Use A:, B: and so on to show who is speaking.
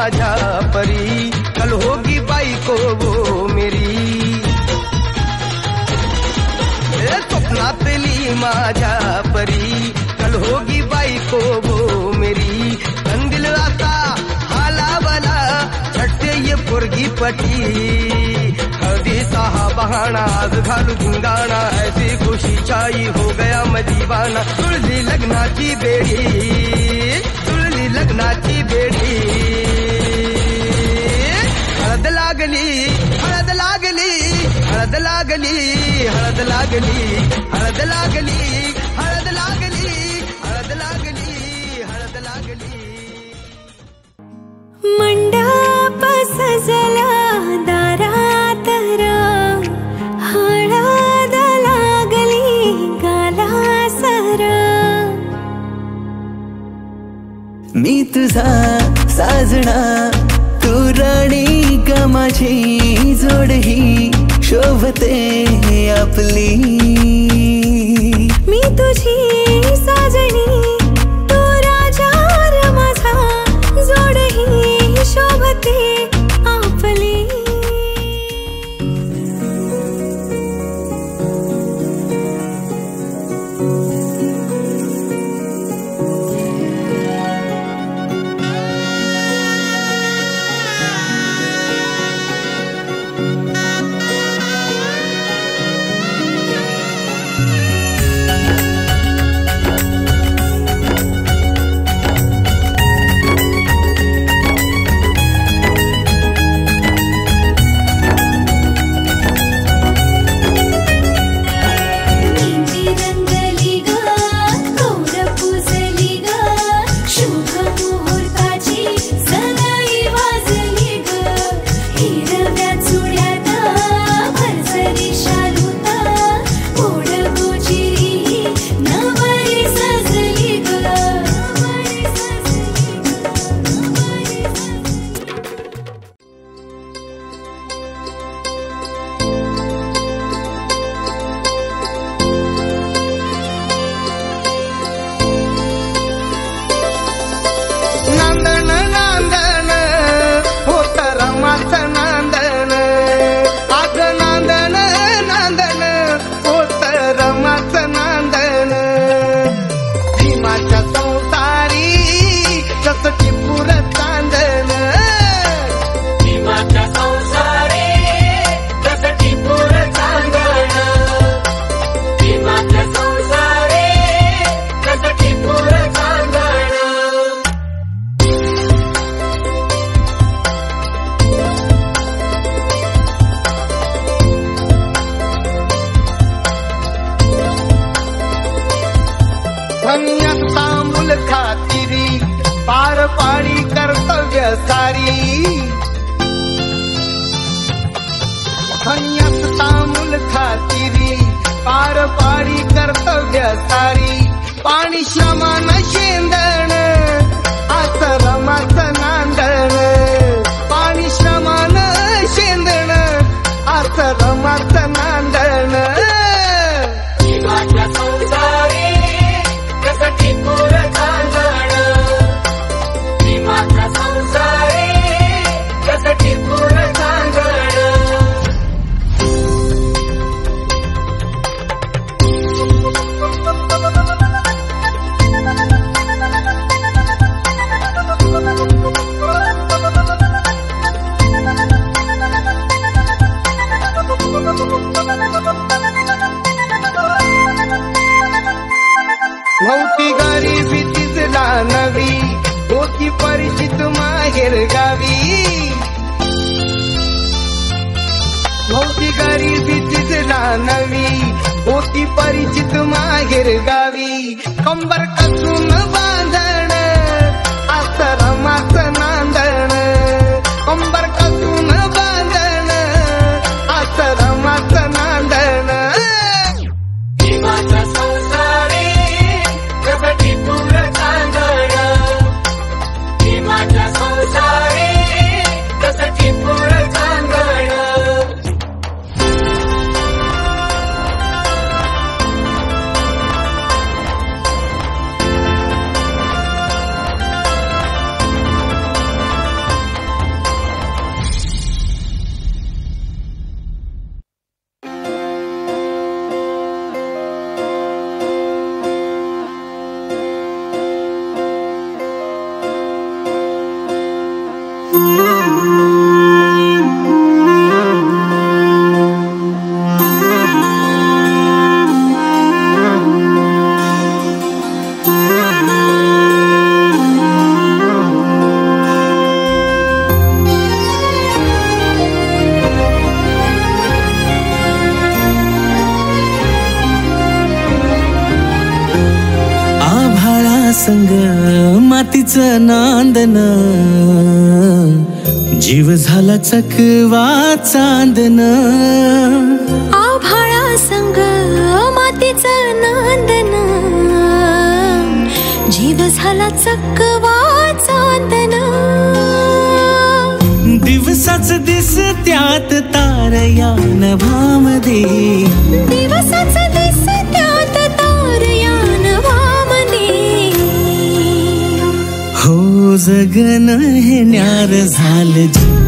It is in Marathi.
A: माझ्या परी, कल होगी बायको वो मेरी. स्वप्नातली माझ्या परी, कल होगी बायको वो मेरी. कंदील आता हालावला, छटते ये पोरगी पटी. हळदी सहा बहाना आज घालू धिंगाणा, ऐसी खुशी छाई हो गया मैं दीवाना. तुळली लग्नाची बेडी, तुळली लग्नाची बेडी. हळद लागली, हळद लागली, हळद लागली, हळद लागली, हळद लागली, हळद लागली, हळद लागली, हळद लागली.
B: मंडप सजला दारात राम, हळद लागली गाला सरा.
C: मी तुझा साजना, तू राणी का माझी जोड ही शोभते आपली.
B: मी तुझी साजणी, तू राजा माझा, जोड ही शोभते आपली.
A: नव्हती गरीबी तिसला नवी, होती परिचित माहेर गावी. नव्हती गरीबी तिसला नवी, होती परिचित माहेर गावी. कंबर कसून बांधण, आश्रमाचं नांदण. कंबर कसून बांधण, आश्रमाचं नांदण.
C: संग मातीचं नांदन, जीव झाला चकवा चांदन.
B: आभाळा संग मातीचं नांदन, जीव झाला चकवा चांदन.
C: दिवसाच दिस त्यात तारया नभामध्ये,
B: दिवसाच दिस त्यात तारया नभामध्ये.
C: हो जगन हे न्यार झालं.